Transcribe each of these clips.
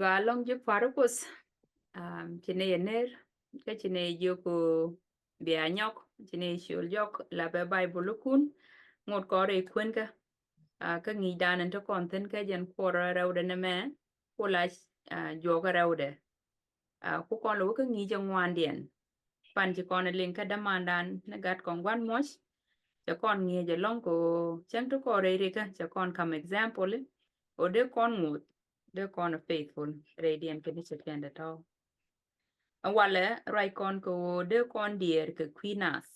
Ga long je farukos chine yener ka chine yoko bia nyok chine shul jok la ba bible kun ngot ko re kwen ka ngi dan to konten ka jen kora rawde na me ko la joga rawde ku kon lo ka ngi jangwan dien pan ci kon ling ka damandan na gat kon wan mochจะก่อนเงียจะลองก็ฉันทุกคนเรย์ก็จะก่อนคำ example โอเดก่อนงูเดก่อน faithful เรดียนก็นี่จะเป็นเดท่อวันละไรก่อนก็เดก่อนเดียร์ก็ queenas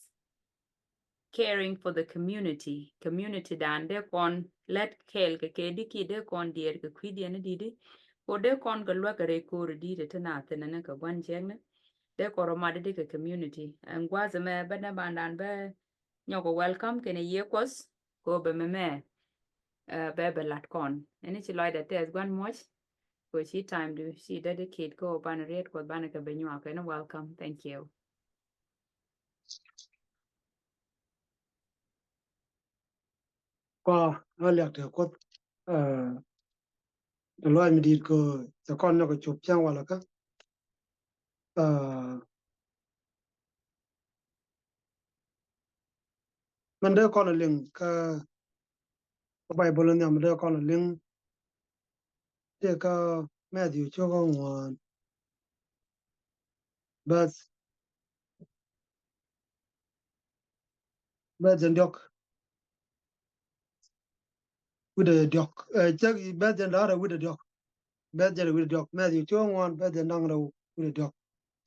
caring for the community danเดก่อน let care ก็แค่ดิคีเดก่อนเดียร์ก็คุยเดียนดีดิโอเดก่อนก็ลวกเรย์ก็รดีเดทนาเตนันก็วันเจงนะเดก่อนมาเดดิก็ community อันกว่าจะมาบันดาบันดาลเบnyoko welcome kene yekwas ko be meme be lat kon ene chi loy that there's one much ko chi time do she dedicate ko ban red ko ban ka be nywa kene welcome thank you qua aliak te ko loy mi dit ko ta kon no ko chup chang wala ka man de kon ling ka bible ne am de kon ling te ka Matthew cho ko ngwan bas den dok with the dok check bas den da with the dok bas den with the dok Matthew cho ngwan bas den dang ro with the dok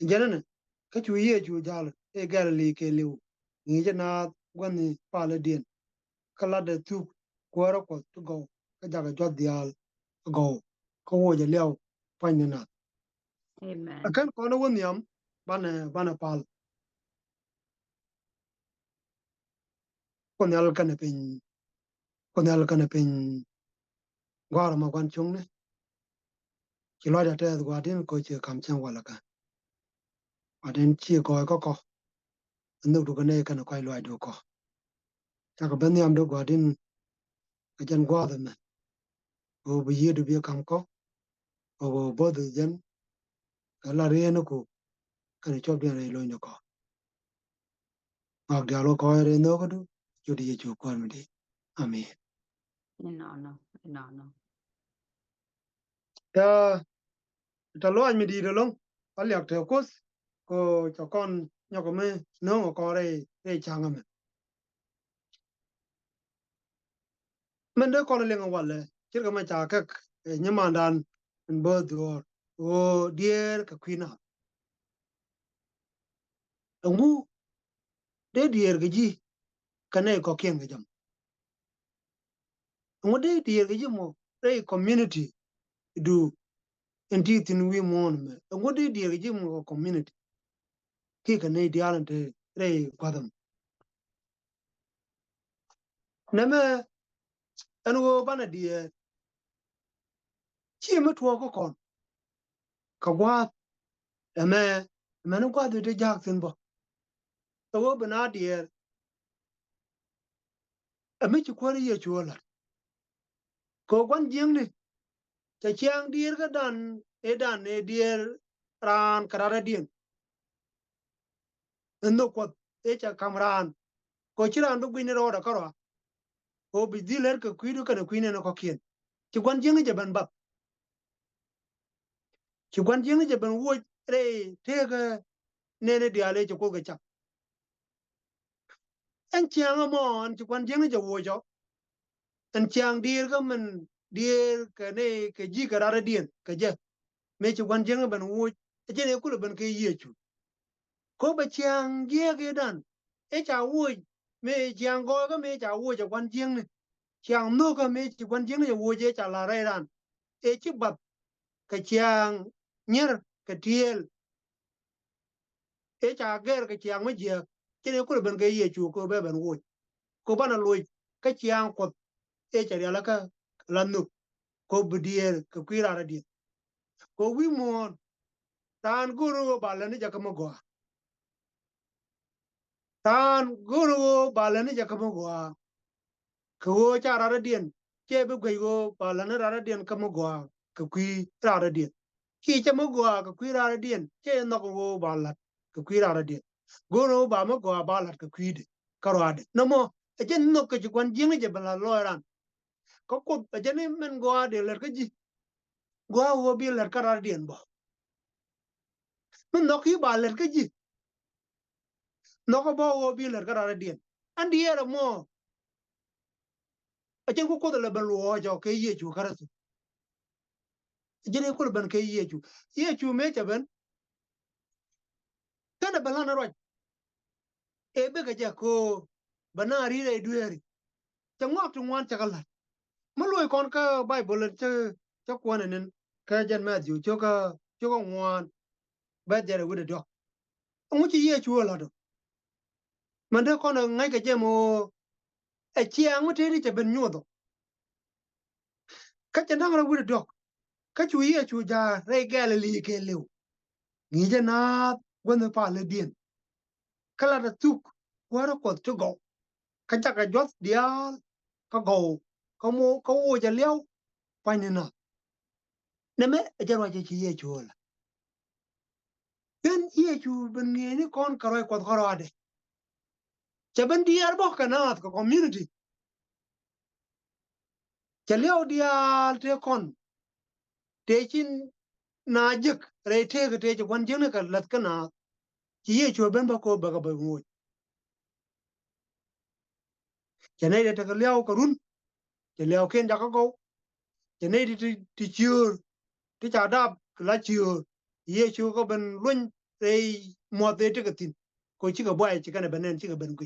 jene ne ka chu ye chu jal e galili ke liu ni jana gwan ni pala dien kala de tu kwara ko to go ka jaga jot dial go ko wo je lew pan na amen akan ko no won yam bana pal ko nyal kan pin gwar ma kwan chung ne ki lo da te gwa din ko che kam chang wala ka aden chi ko nu du ne kan ko lo do ko ta ko ben yam do gwa din a jan gwa da me o bi ye du bi kam ko o bo de jen la re no ko kan chop de re lo no ko ak da lo ko re no ko du ju di ju ko mi di amen no ta ta lo mi di de long ali ak te ko cho con nhỏ của mình nó mà có đây chăng mà mình đứa con lên ngọc lệ chứ cái mà chả các nhưng mà đàn mình bơ đùa ô điên cái queen à ông bu để điên cái gì cái này có kiêng cái jam ông để điên cái gì mà đây community do indeed tin we mon mà ông để điên cái gì mà community khi cái này điên thì đây quá đầm nên mà anh vô ban điên chỉ mới thua có còn cái quá mà nó quá được để giác tin bo wo bina dier ami ci kwari ye chuola ko kwan jing ni ta chiang dier ga dan e dier ran karara dien endo ko e cha kamran ko chiran du gwini ro da karo ko bi diler ka kwidu kana kwine no ko kien ci kwan jing je ban bab ci kwan jing je ban wo re te ga ne diale ci ko ga cha en chiang mo an ci kwan jing je wo jo en chiang dier ga man dier ka ne ka ji karara dien ka je me ci kwan jing ban wo je ne ku ban ke yechu ko ba chiang ye ge dan e cha wo me chiang go ga me cha wo ja quan chiang ne chiang no ga me chi quan chiang ne wo je cha la re ran e chi bab ka chiang nyer ka tiel e cha ger ka chiang me je ke ne ko ban ge ye chu ko ba ban wo ko ba na lo ka chiang ko e cha ya la ka la nu ko bu dier ka kwi ra di ko wi mo tan guru ba la ni ja ka mo go tan guru ba la ni ja ka mo go ko cha ra dien che bu gwe go pa la na ra dien ka mo go ka kwi ra dien ki cha mo go ka kwira dien che no go ba lat ka kwira dien go no ba mo go ba lat ka kwide karwade no mo e chen no ka kwan jing je bala loran ko ko e chen men go ade ler ka ji go bi ler kara dien bo men no ki ba ler ka ji no ko bo bi ler kara dien andi era mo e chen ko le bal wo jo ke ye chu karasu jene ko ban ke ye chu me cha ban kana balana ro e be ga ja ko bana ri re dueri cha ngok tu ngwan cha kala mo loy kon ka bible cha kwan nen ka jan Matthew cho ka ngwan ba jere wude do ngu chi ye chu la do man de kon ngai ka je mo e chiang mo te ri cha ben nyodo ka cha ndang ra wude do ka chu ye chu ja re galili ke lew ni je na gon pa le dien kala da tuk wara ko to go ka cha ka jot dial ka go ka wo ja lew pa ni na ne me e ja ro che chi ye chu la ben ye chu ben ni kon ka ro ko ro ade cha ben diar bo ka na ko community cha lew dial te kon te chin na jik re te ga te ji wan jin ka lat ka na chi ye chu ben ba ko ba ga ba ngo cha ne de ta lew ka run cha lew ken ja ka go cha ne ti ti chur ti cha dab la chur ye chu ko ben lun re mo te te ka tin ko chi ga bai chi ka na benen chi ga ben ku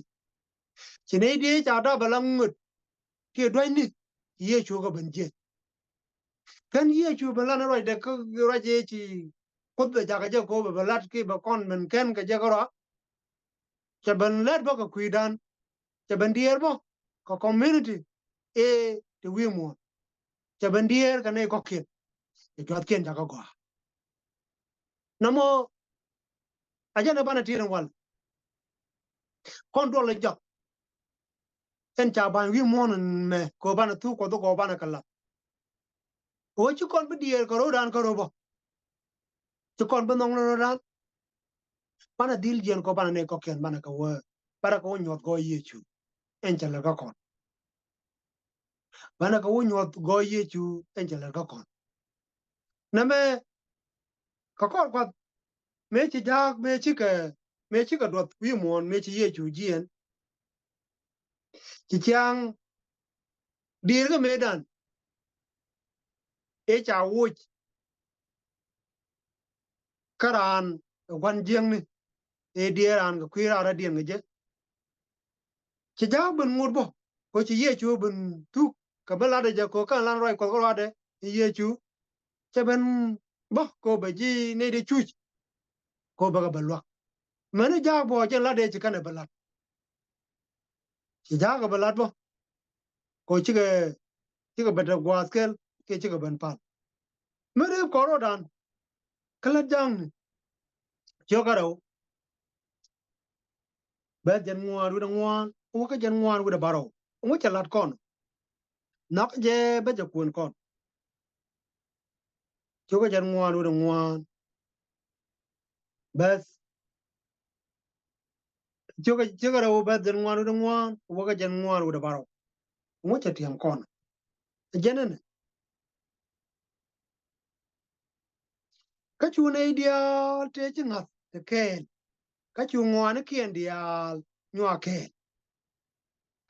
chi ne de cha dab la ngut ke doi ni ye chu ko ben je kan ye chu ba la na roi de ko ra je chi ko be ja ga je ko ba lat ki ba kon men ken ka je ko ra cha ben let ba ka kwi dan cha ben dier bo ko community e te wi mo cha ben dier ka ne ko ken e jot ken ja ko go na mo a ja na bana tiran wal kon do le jok en cha ban wi mo me ko bana tu ko do ko bana kala o chi kon be dier ko ro dan ko ro bo chi kon be nong ro dan bana dil jen ko bana ne ko ken bana ka wo para ko nyot go ye chu en cha le ka kon bana ka wo nyot go ye chu en cha le ka kon na me ka kon ko me chi jak me chi ka dot wi mo me chi ye chu jien chi chang dir ga me dan e cha wo karan wan jeng ni e dieran ga kwira ra dien ge chi jak ben ngur bo ko chi ye chu ben tu ka bala de ja ko kan lan roi ko ro de ye chu cha ben bo ko ba ji ne de chu ko ba ga balwa mane jak bo chen la de chi kan bala chi jak ga bala bo ko chi ga bada gwaskel ke chi ga ban pa mere ko ro dan kala jang ni cho ka ro ba jan ngwa ru da ngwa o ka jan ngwa ru da baro o cha lat kon nak je ba ja kun kon cho ka jan ngwa ru da ngwa bas cho ka ro ba jan ngwa ru da ngwa o ka jan ngwa ru da baro o cha tiam kon janen ka chu ne dia te chi ngat te ken ka chu ngwa ne kien dia nywa ke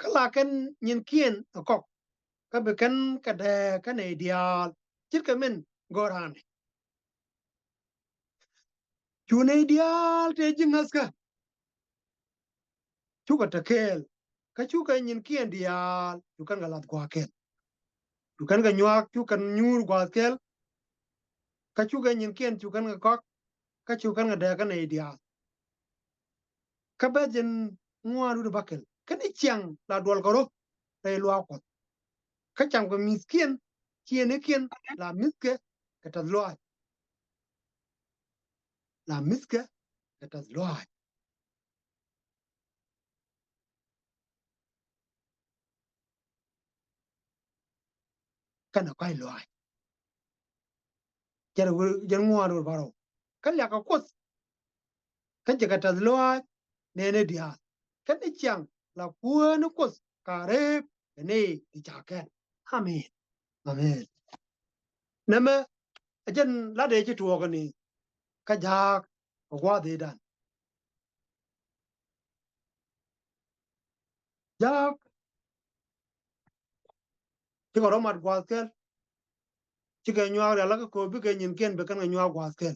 kala ken nyin kien ko ka be kan ka de ka ne dia chit ka men goran chu ne dia te chi ngas ka chu ka te kel ka chu ka nyin kien dia chu kan ga lat kwa kel chu kan ga nywa chu kan nyur kwa kel ka chu ka nyin kien chu kan ga kok ka chu kan ga de ka ne dia ka be jen ngwa ru bakel ka ni chiang la dol ko ro te lwa ko ka cham ko miskien chiene kien la miske ka ta lwa la miske ka ta lwa kana kai lwa jar ngwa do baro kan ya ka kos kan je ka ta lo ne dia kan ni chang la ku ne kos ka re ne ti cha ka amen amen nama ajan la de ji tuo ka ni ka ja wa de dan ja ti ko mat gwa kel ti ka nywa la ka ko bi ka nyin ken be kan nywa gwa kel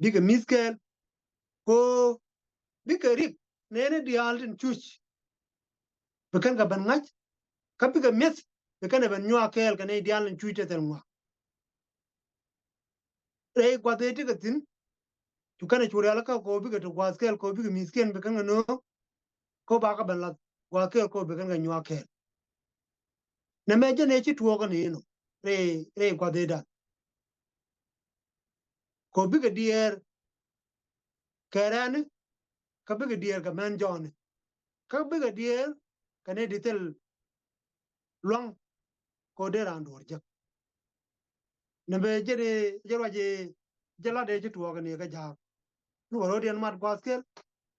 bi ka mis kel ko bi ka rik ne di altin chuch be kan ka ban ngach ka bi ka mes be kan ban nywa kel ka ne di altin chuch te ngwa re gwa de ti ka tin tu kan chu la ka ko bi ka to gwa kel ko bi ka mis ken be kan no ko ba ka ban la gwa kel ko be kan nywa kel na me je ne chi tuo ka ni no re gwa de da ko bi ka dier kerani ka bi ka dier ka man jon ka bi ka dier ka ne ditel long ko de ran dor je na be je wa je la de je tuo ka ni ka ja nu ro den mat gwa kel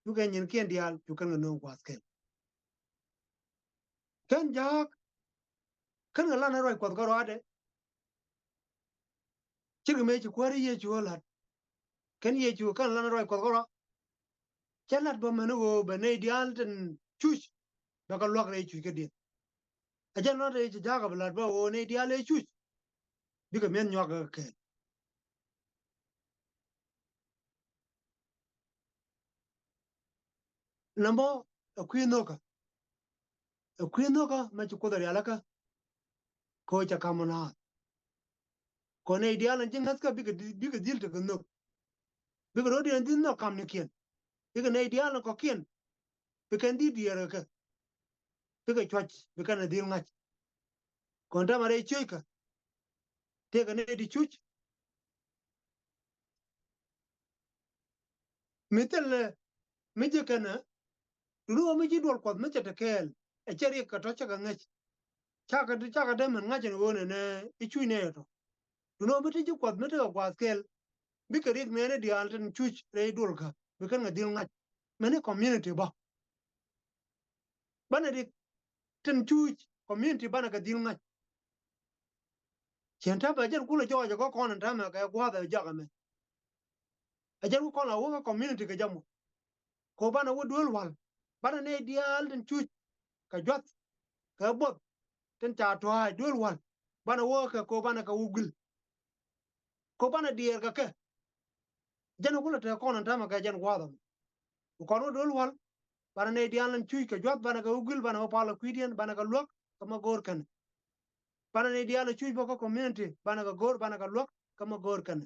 tu ka nyin ken dial tu kan no gwa kel kan ja kan la na ro ko ko ro de chi me chi ko ri ye chu la kan ye chu kan la na ro ko ko ro che lat bo me no go be ne dial ten chuch ba ka lok re chu ke di a je no re ja ka la bo o ne dial e chuch bi ka men nyo ka ke lambo kwi no ka ma chu ko da ya la ka ko cha ka mo na ko ne dial en jing has ka bi ka dil te no bi ka ro di en din no kam ne kien bi ka ne dial ko kien bi ka di di ra ka bi ka chwach bi ka na dil ngach ko nda ma re chu ka te ka ne di chuch mitel mi je kana ru mi ji dol ko mi cha te kel e cheri ka to cha ka ngach cha ka de man ngach ne wona ne I chu ne to no mi ti ji ko mi te ko kel bi ka rik ne di al ten chuch re dol ka bi ka na dil ngach mane community ba bana di ten chuch community bana ka dil ngach chen ta ba jen kula jo ko kon ta ma ka gwa da ja ka me a jen ko la wo community ka jamu ko bana wo dol wal bana ne di al ten chuch ka jot ka bot ten cha to ai dol wal bana wo ka ko bana ka ugul ko bana dier ka ke jen kula te kon ta ma ka jen gwa da ko no dol wal bana ne di al chuch ka jot bana ka ugul bana wo pala kwidien bana ka lok ka ma gor kan bana ne di al chuch bo ko community bana ka gor bana ka lok ka ma gor kan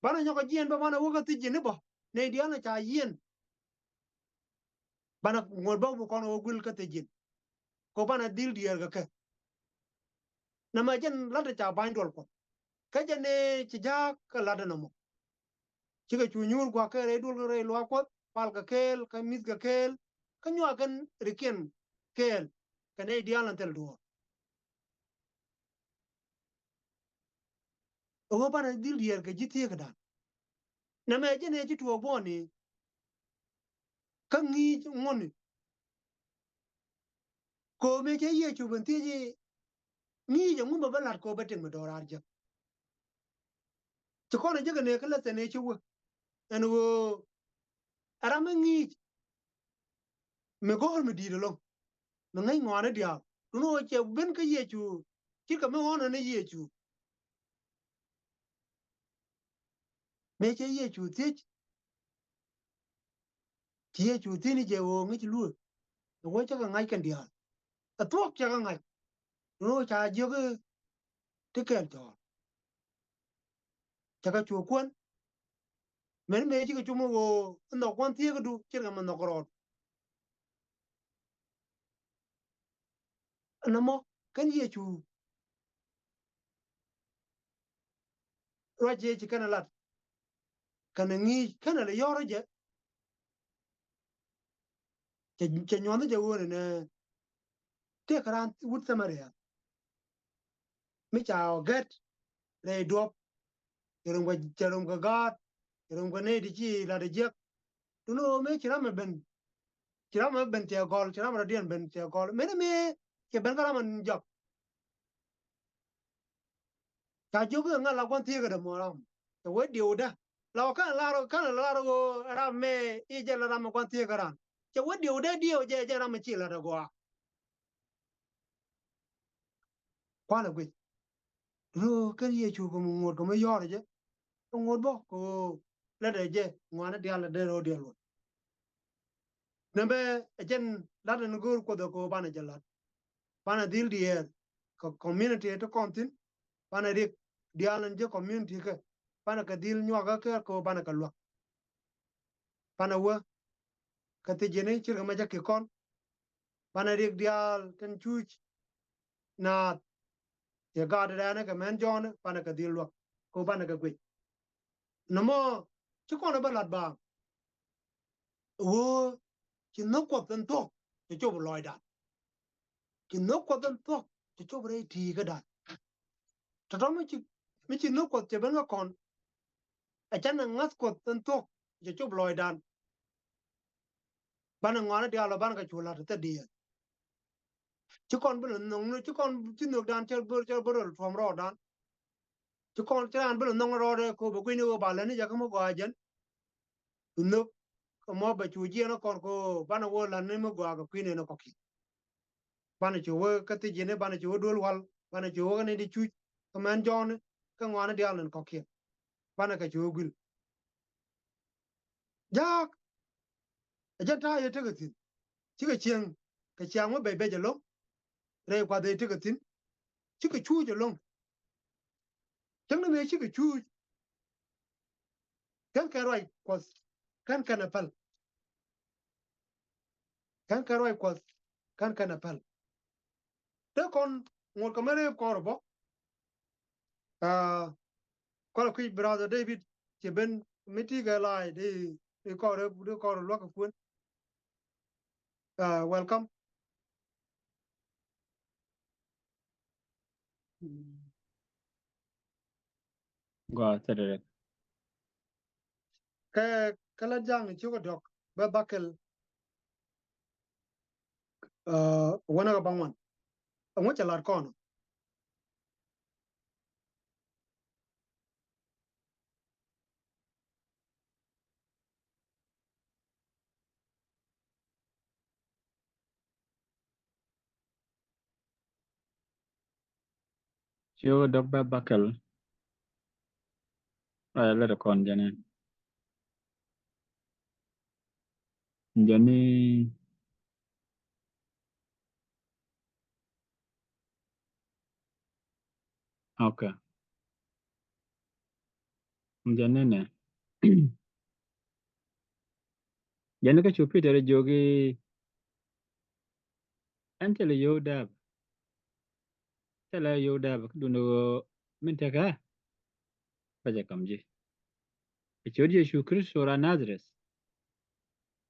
bana nyoko jien ba bana wo ka ti jini bo ne di al cha yen bana ngol ba bu kono ugul ka te jin ko bana dil dier ka ke na ma jen la ta ba ndol ko ka jene ci ja ka la da no mo ci ga chu nyur kwa ke re dul re lo ko pal ka kel ka mis ka kel ka nywa kan riken kel ka ne di al tel do o bana dil dier ka jiti ka da na ma jene ci to bo ni ka ngi ngoni ko me ke ye chu ben ti ji ngi je ngum ba lat ko ba ten ma do rar je ci ko ne je ne ka la ne ci wo en wo ara ma ngi me gol me di lo me ngai ngwana dia no che ben ka ye chu ki ka me hono ne ye chu me che ye chu ti ye chu ti ni je wo ngi lu wo cha ka ngai kan dia a to cha ka ngai no cha je ke te kel to cha ka chu kwon men me ji ka chu mo wo no kwon ti ka du che ka ma no kro na mo kan ye chu ro je chi kana lat kana ngi kana le yoro je che nyono je wo ne te kran wut samaria mi cha get le do cherum ga gat cherum ga ne di chi la de jek tu no me chira me ben te gol chira ma dien ben te gol me che ben ga man jok ta ju ga nga la kwan ti ga de mo ram te we diu da la ro go ra me I je la ram kwan ti ga ran che we diu da dio je ram chi la da go kwa la gwe ro ke ye chu ko mo ngor ko me yo de je ngor bo ko la de je ngwana dia la de ro de lo nembe ejen la de ngur ko do ko bana jalla bana dil dier ko community to kontin bana rik dialan je community ke bana ka dil nyuaga ke ko bana ka lwa bana wa ka te jene chir ma ke kon bana rik dial ten chuch na ye gade dana ka men jon bana ka dil lwa ko bana ka gwe no mo chi kono ba lat ba wo chi no ko ten to te chob loy da chi no ko ten to te chob re ti ga da to mi chi no ko te ben ga kon a chan na ngas ko ten to te chob loy dan bana ngwana dialo bana ka chula te di chứ con bây giờ nông nó chứ con chứ nước đàn chơi bơ rồi phòng rõ đàn chứ con chơi ăn bây giờ nông rõ rồi cô bố quý nữ bà lên giờ không có gọi dân nước mà bà chủ gì nó còn cô bà nó vô là nên mới gọi cái quý nữ nó có kì bà nó chủ cái tí gì này bà nó chủ đuôi wal bà nó chủ cái này đi chui cái men cho nó cái ngoan nó đi ăn có kì bà nó cái chủ gwil ya giờ ta giờ thế cái gì chứ cái chiang mới bề giờ lắm rồi qua đây thế cái gì chứ cái chui giờ lắm chẳng nó mấy chứ cái chui cái rồi quas cái napal cái rồi quas cái napal thế con ngồi cái mấy con rồi à con là brother David chỉ bên miti cái lại đi coi rồi lock cuốn welcome Go ahead. cái là giang chưa có đọc ba bakel wana cái bangwan ông ấy trả lời con Chiều đọc ba buckle. Let a con Jenny. Jenny. Okay. Jenny nè. Jenny cái chupi dari jogi. Antel yo dab. Tela yo dab. Duno minta ka. Baja kamji. Chodi shu Kristo ra Nazareth.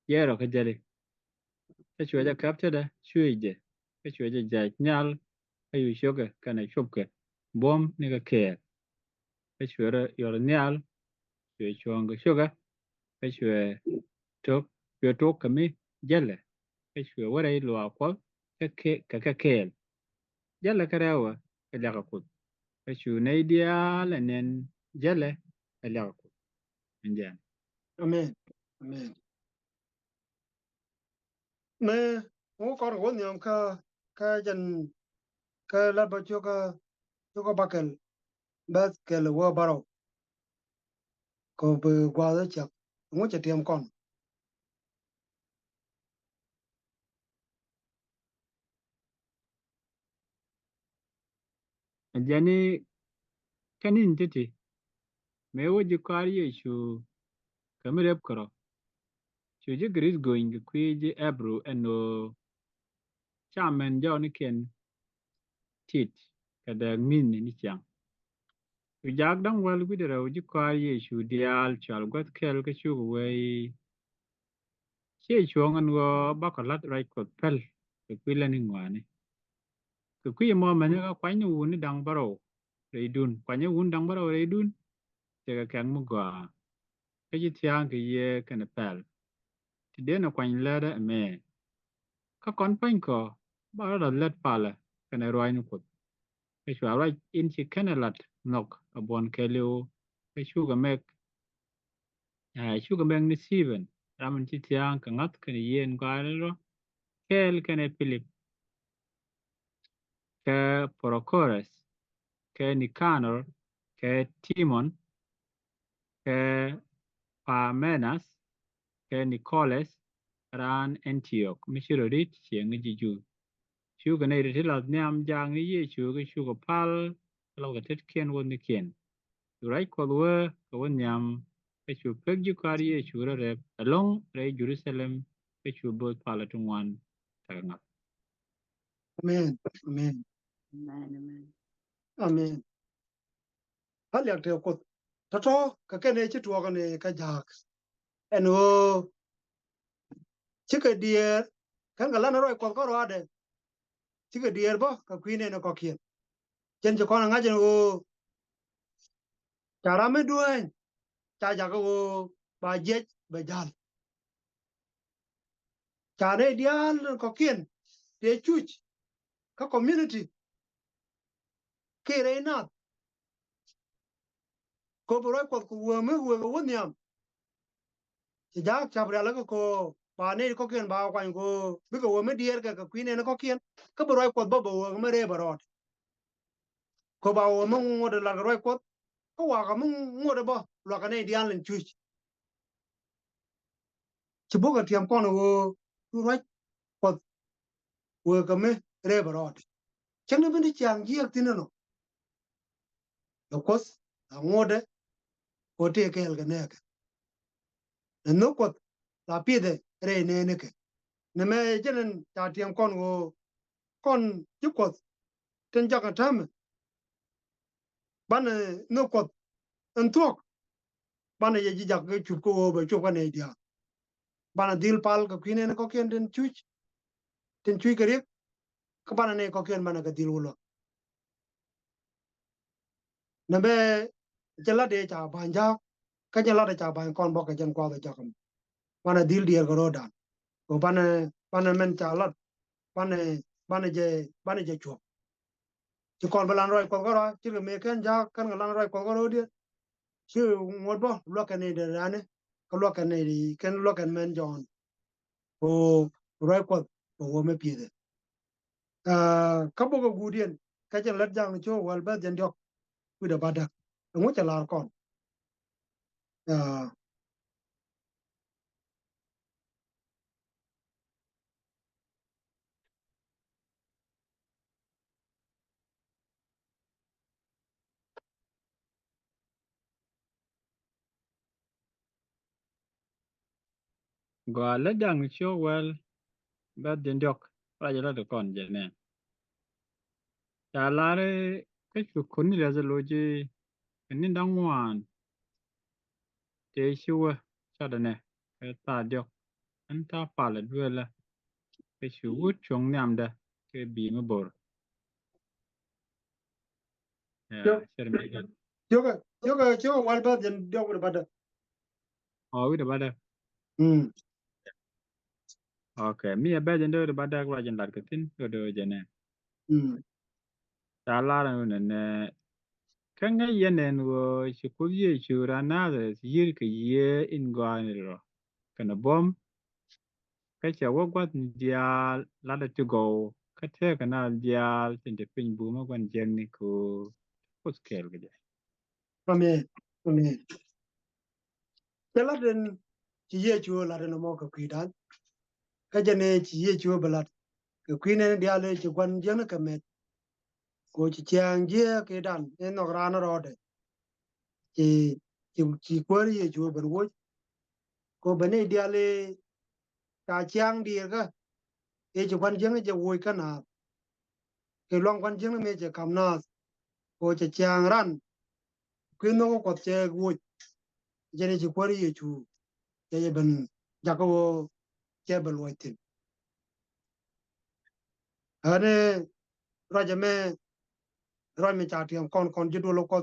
Yero ka jali. Ka chwaja kapta da shuije. Ka chwaja jaj nyal. Ayu shoga kana shopka. Bom ni ka care. Ka chwara yor nyal. Chwe chwanga shoga. Ka chwe tok. Chwe tok kami jale. Ka chwe warai lo akwa. Ka kel. Jala karawa. Ka laka kut. Ka chwe na ideal and then jale. Ka laka kut. Injan. amen amen nè ông con của nhiều cái chân cái là bao nhiêu cái bakel bas cái là qua baro có bề qua đó chắc ông ấy chỉ tiêm con Jani kanin titi. Mewo jikari yeshu. Kamirep karo. Chuji gris going kwiji ebru eno. Chamen jawni ken. Tit. Kada min ni chang. Ujak dang wel gudera ujikari yeshu dial chal gwat kel ka shugu wey. Che chuangan go bakalat right kot pel. Kwila ni ngwani. Kwi mo manya ka kwanya wuni dang baro. Reidun. Kwanya wun dang baro reidun. cái kang mu gwa cái gì thiang cái ye cái pel thì đến nó quanh lơ đó mẹ các con phanh có bao giờ lết pala cái này rồi nó cột cái chỗ rồi in chỉ cái này lật nọc ở bên cái liu cái sugar meg ni sieben ramen chỉ thiang cái ngắt cái ye ngwa rồi cái này Philip cái Prochorus cái Nicanor cái Timon cái Parmenas cái Nicholas ran Antioch missionary chiang ji ju chu cái này thì là nham giang ni ye chu cái chu cái pal lâu cái thiết kiên quân ni kiên right ko lua cái quân nham cái chu pek ju kari ye chu ra rep along re Jerusalem cái chu bol pala tung wan tagang Amen. Amen. Amen. Amen. Hal yak te ko tato ka kene chi tuwa ka ne ka jak. En o chi ka dier kan ga lan roi ko ro ade chi ka dier bo ka kwine na ko kien. Chen jo ko na ngajen o chara me duen cha ja ko ba je ba jal. Chare dial ko kien te chuch ka community kire na ko bro ko wo me wo wo nyam. Chi jak cha bra la ko ba ne ko kien ba kwa ko bi ko wo me dier ka kwine na ko kien ka bro ko bo bo me re baro ko ba wo mo ngode la roi ko ko wa ka mo ngode bo lo ka ne dian len chu ci bo ka tiam kon wo roi ko wo ka me re baro chen ne bi chang ji ak tin no ko ngode ko te ke el ne ka no ko la pi de re ne ke ne me jenen ta tiam kon wo kon ci ko ten ja ka tam ban no ko en tok ban ye ji jak ke chu ko ba chu ka ne dia ban dil pal ka kwine ko ken den chu ten chu ka re ka ban ne ko ken ban ka dil wo na be jala de cha banja ka jala de cha ban kon bo ka jan kwa da cha kam bana dil dier ko rodan ko bana men cha lot bana je chu ci kon balan roy ko ro ci me ken ja kan lan roy ko ro de ci ngod bo lo ka ne de rane ko lo ka ne di ken lo kan men jon ko roy ko wo me pi de ka bo ko gudien ka jan lat jang cho wal ba jan dok ku da bada ngo cha lar kon gwa le dang cho well ba den dok ra jala de kon je ne ta la re cái chu kun ni la lo ji ni dang wan te chu cha da ne cái ta dok an ta pa la dwe la cái chu wut chong nyam da cái bi ma bor yo ser mi ga yo wal ba jan dok da bada o wi da ba da mm okay mi ba jen do da ba da ra jen lat ka tin do je ne mm ta la ra ne kan ga yenen wo shi ku ye chu ra na da yir ke ye in gwa ni ro kana bom ka cha wo gwa dia la da to go ka te kana dia tin de pin bu ma gwan jen ni ko scale ga ja amen amen jala den ci ye chu la den mo ka kwidan ka jane ci ye chu balat ka kwine dia le ci kwan jeng ka met ko ci chang je ke dan en no ran ro de ci kwar ye chu ban wo ko bane dia le ta chang di ga e ci kwan jeng je wo ka na ke long kwan jeng me je kam na ko ci chang ran kwin no ko che wo jene ci kwar ye chu ye ban ja ko che bal wo tin ane raja me cha tiam kon kon jido lo ko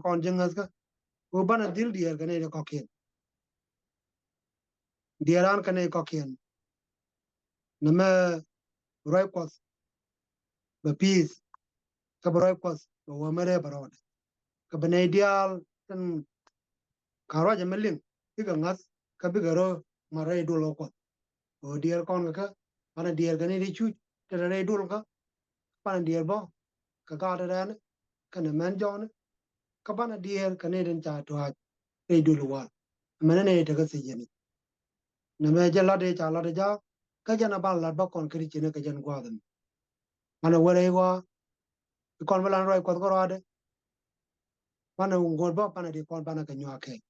kon jengas ka wo bana dil dier kane de kokien dieran kane kokien nama roi kwas ba peace ka roi kwas ba wa mere barod ka bane ideal tan karo ja melin biga ngas ka biga ro mare do lo ko o dier kon ka bana dier kane di chu tere re dul ka bana dier bo ka ga da ne kana men jon ka bana dier kane den cha to ha re dul wa mene ne te ka se jeni na me jala de cha la de ja ka jana ban la ba kon kri chine ka jan gwa den mana wore wa kon balan roi ko ko ade mana ngor ba pana di kon bana ka nywa ke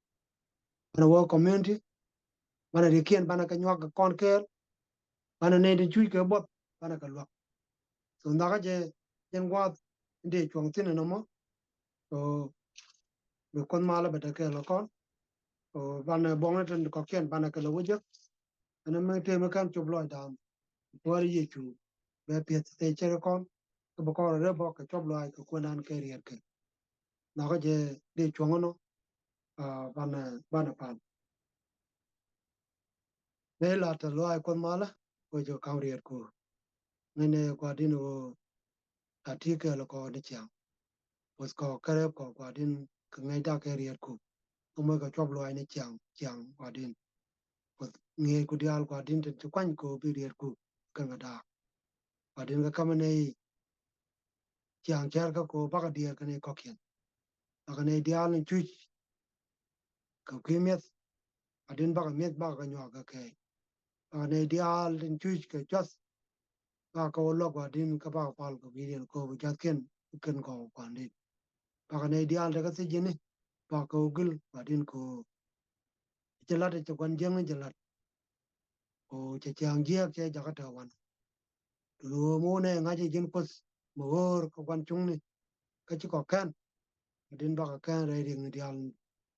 mana wo community mana di kien bana ka nywa ka kon ke bana ne de chui ke bot bana ka lwa so ndaga je jan gwa de chong tin no mo so be kon mala be ke lo kon o bana bong ten ko kien bana ka lo wuje ana me te me kan choblo da wari ye chu be pet te chere kon ko bo ko re bo ka choblo ai ko nan ke rier ke ndaga je de chong no bana pan ne la ta lo ai kon mala ko jo kam rier ko ngene ko dino atike lo ko de chang was ko kare ko ko din ka ngai da ke rier ko mo ka choblo ai ne chang ko din ko nge ku dial ko din te kwan ko bi rier ko ka ga da ko din ka kam ne chang char ka ko ba ka dier ka ne ko kien ba ka ne dial ne chu ka kimet adin ba ka met ba ka nyo ka ke ba ne dial den chu ka just ba ka lo ko din ka ba pal ko bi rier ko ja ken ko ko ne ba ka ne dial de ka se jini ba ka gul ba din ko jelat de kwan jeng jelat o che chang je che ja ka ta wan lo mo ne nga je jin pos mo hor ko kwan chung ni ka chi ko kan din ba ka kan re ring dial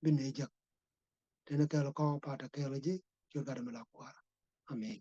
bin ne jak tene ka lo ko pa ta ke lo ji chu ga me la kwa amen